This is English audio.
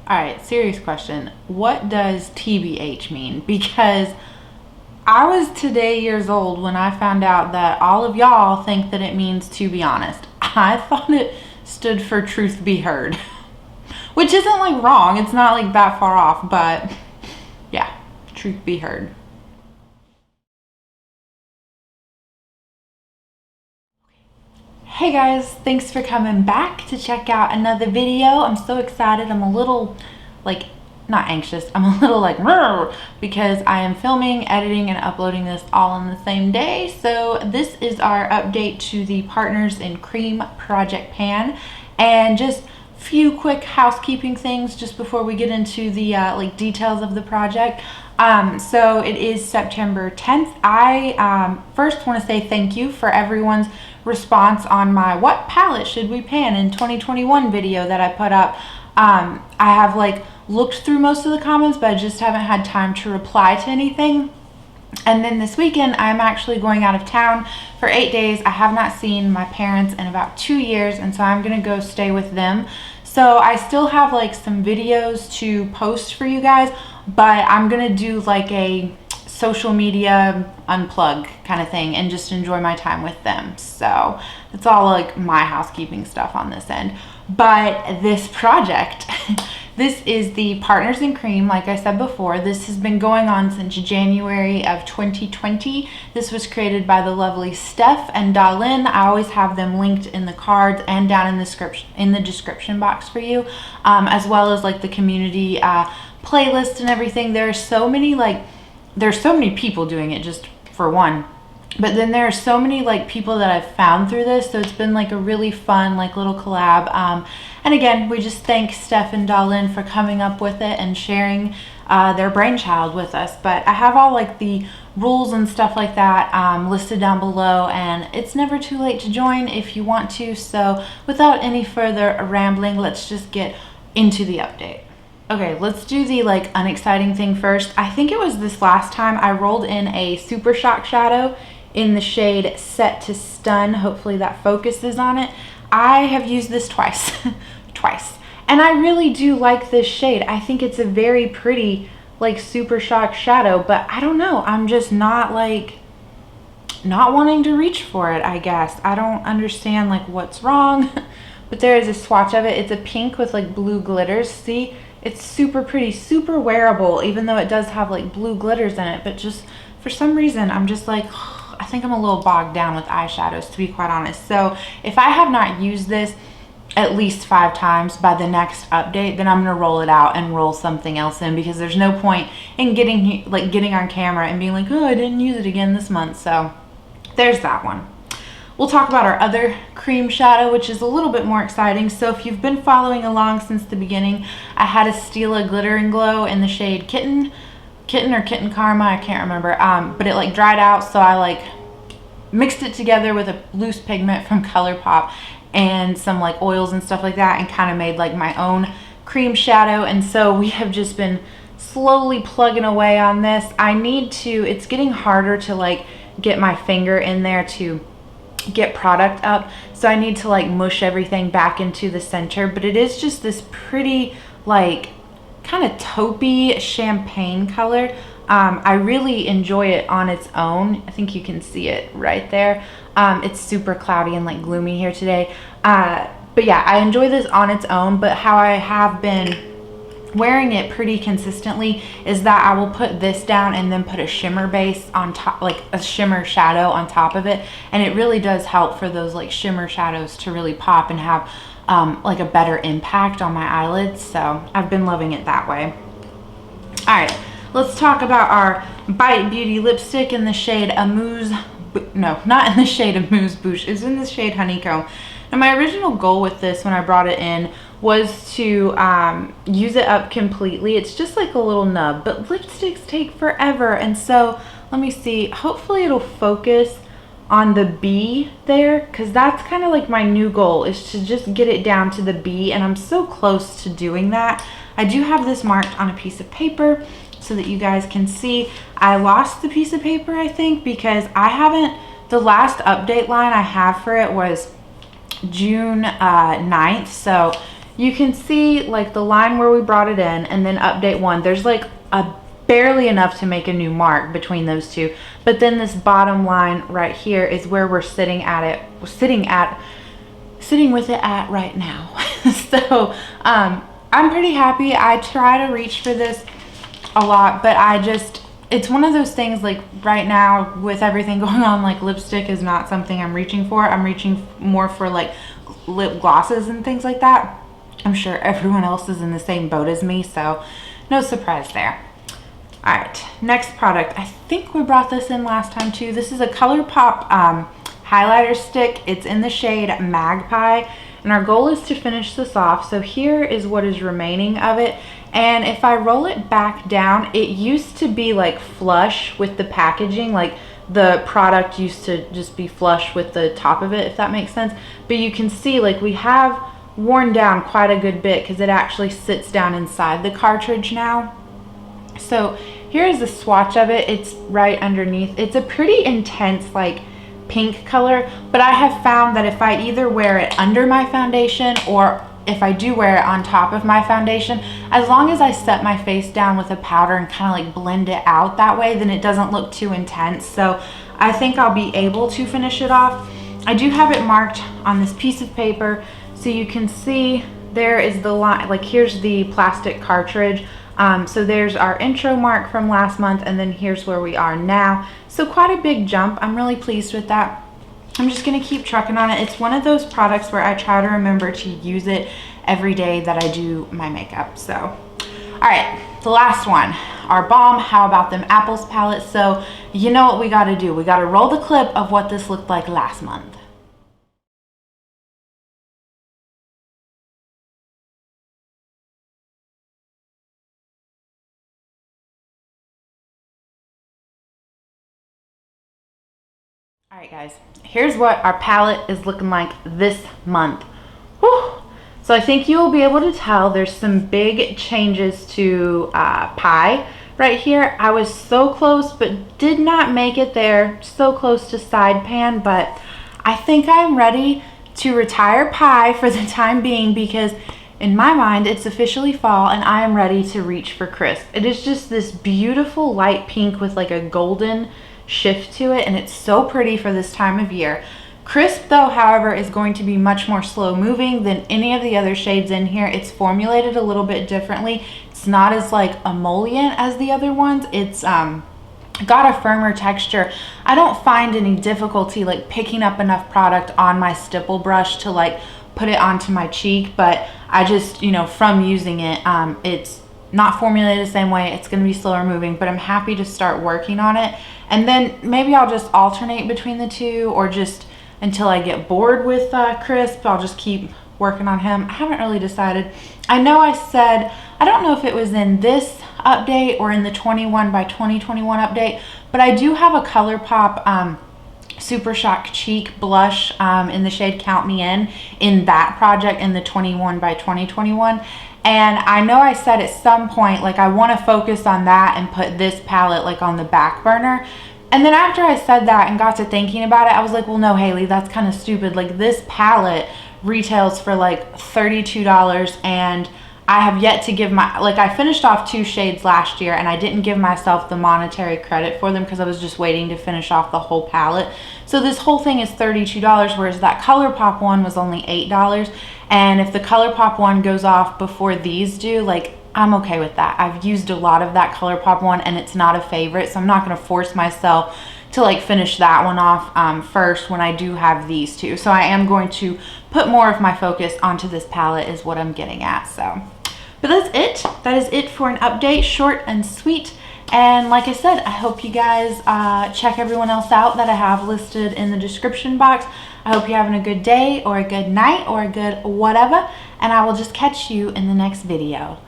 All right, serious question. What does TBH mean? Because I was today years old when I found out that all of y'all think that it means to be honest. I thought it stood for truth be heard, which isn't like wrong. It's not like that far off, but yeah, truth be heard. Hey guys, thanks for coming back to check out another video. I'm so excited. I'm a little like, not anxious, I'm a little like because I am filming, editing, and uploading this all on the same day. So this is our update to the Partners in Cream project pan, and just few quick housekeeping things just before we get into the like details of the project. So it is September 10th. I first want to say thank you for everyone's response on my what palette should we pan in 2021 video that I put up. I have like looked through most of the comments, but I just haven't had time to reply to anything. And then this weekend I'm actually going out of town for 8 days. I have not seen my parents in about 2 years, and so I'm gonna go stay with them. So I still have like some videos to post for you guys, but I'm gonna do like a social media unplug kind of thing and just enjoy my time with them. So it's all like my housekeeping stuff on this end. But this project, this is the Partners in Cream. Like I said before, this has been going on since January of 2020. This was created by the lovely Steph and DaLin. I always have them linked in the cards and down in the description box for you, as well as like the community playlist and everything. There's so many people doing it, just for one. But then there are so many like people that I've found through this, so it's been like a really fun like little collab. And again, we just thank Steph and DaLin for coming up with it and sharing their brainchild with us. But I have all like the rules and stuff like that listed down below, and it's never too late to join if you want to. So without any further rambling, let's just get into the update. Okay, let's do the like unexciting thing first. I think it was this last time I rolled in a Supershock shadow in the shade Set to Stun. Hopefully that focuses on it. I have used this twice, and I really do like this shade. I think it's a very pretty like Supershock shadow, but I don't know, I'm just not wanting to reach for it, I guess. I don't understand like what's wrong, but there is a swatch of it. It's a pink with like blue glitters. See? It's super pretty, super wearable, even though it does have like blue glitters in it. But just for some reason, I'm just like, I think I'm a little bogged down with eyeshadows, to be quite honest. So if I have not used this at least 5 times by the next update, then I'm gonna roll it out and roll something else in, because there's no point in getting on camera and being like, oh, I didn't use it again this month. So there's that one. We'll talk about our other cream shadow, which is a little bit more exciting. So if you've been following along since the beginning, I had a Stila Glitter and Glow in the shade Kitten or Kitten Karma, I can't remember. But it like dried out, so I like mixed it together with a loose pigment from ColourPop and some like oils and stuff like that, and kind of made like my own cream shadow. And so we have just been slowly plugging away on this. It's getting harder to like get my finger in there to get product up, so I need to like mush everything back into the center. But it is just this pretty like kind of taupey champagne color. I really enjoy it on its own. I think you can see it right there. It's super cloudy and like gloomy here today, but yeah, I enjoy this on its own. But how I have been wearing it pretty consistently is that I will put this down and then put a shimmer base on top, like a shimmer shadow on top of it, and it really does help for those like shimmer shadows to really pop and have like a better impact on my eyelids. So I've been loving it that way. All right, let's talk about our Bite Beauty lipstick in the shade Amuse. No, not in the shade Amuse Bouche. It's in the shade Honeycomb. Now my original goal with this when I brought it in was to use it up completely. It's just like a little nub, but lipsticks take forever. And so let me see, hopefully it'll focus on the B there, because that's kind of like my new goal, is to just get it down to the B, and I'm so close to doing that. I do have this marked on a piece of paper so that you guys can see. I lost the piece of paper, I think, because the last update line I have for it was June 9th, so you can see like the line where we brought it in, and then update 1. There's like a barely enough to make a new mark between those two. But then this bottom line right here is where we're sitting with it at right now. So I'm pretty happy. I try to reach for this a lot, but it's one of those things, like right now with everything going on, like lipstick is not something I'm reaching for. I'm reaching more for like lip glosses and things like that. I'm sure everyone else is in the same boat as me, so no surprise there. All right, next product. I think we brought this in last time too. This is a ColourPop highlighter stick. It's in the shade Magpie, and our goal is to finish this off. So here is what is remaining of it. And if I roll it back down, it used to be like flush with the packaging, like the product used to just be flush with the top of it, if that makes sense. But you can see like we have worn down quite a good bit because it actually sits down inside the cartridge now. So here is a swatch of it. It's right underneath. It's a pretty intense like pink color, but I have found that if I either wear it under my foundation or if I do wear it on top of my foundation, as long as I set my face down with a powder and kind of like blend it out that way, then it doesn't look too intense. So I think I'll be able to finish it off. I do have it marked on this piece of paper, so you can see there is the line, like here's the plastic cartridge. So there's our intro mark from last month, and then here's where we are now. So quite a big jump. I'm really pleased with that. I'm just gonna keep trucking on it. It's one of those products where I try to remember to use it every day that I do my makeup. So, all right, the last one, our balm. How about them apples palette? So you know what we gotta do. We gotta roll the clip of what this looked like last month. All right, guys, here's what our palette is looking like this month. Whew. So I think you'll be able to tell there's some big changes to Pie right here. I was so close, but did not make it there. So close to side pan, but I think I'm ready to retire Pie for the time being because in my mind, it's officially fall and I am ready to reach for Crisp. It is just this beautiful light pink with like a golden shift to it, and it's so pretty for this time of year. Crisp though, however, is going to be much more slow moving than any of the other shades in here. It's formulated a little bit differently. It's not as like emollient as the other ones. It's got a firmer texture. I don't find any difficulty like picking up enough product on my stipple brush to like put it onto my cheek, but I just, you know, from using it, it's not formulated the same way. It's going to be slower moving, but I'm happy to start working on it. And then maybe I'll just alternate between the two, or just until I get bored with Crisp, I'll just keep working on him. I haven't really decided. I know I said, I don't know if it was in this update or in the 21 by 2021 update, but I do have a ColourPop Supershock cheek blush in the shade Count Me in that project in the 21 by 2021. And I know I said at some point, like I want to focus on that and put this palette like on the back burner. And then after I said that and got to thinking about it, I was like, well, no, Haley, that's kind of stupid. Like this palette retails for like $32, and I have yet to give I finished off 2 shades last year and I didn't give myself the monetary credit for them because I was just waiting to finish off the whole palette. So this whole thing is $32, whereas that ColourPop one was only $8. And if the ColourPop one goes off before these do, like I'm okay with that. I've used a lot of that ColourPop one and it's not a favorite, so I'm not gonna force myself to like finish that one off first when I do have these two. So I am going to put more of my focus onto this palette is what I'm getting at. So, but that's it. That is it for an update, short and sweet. And like I said, I hope you guys check everyone else out that I have listed in the description box. I hope you're having a good day or a good night or a good whatever, and I will just catch you in the next video.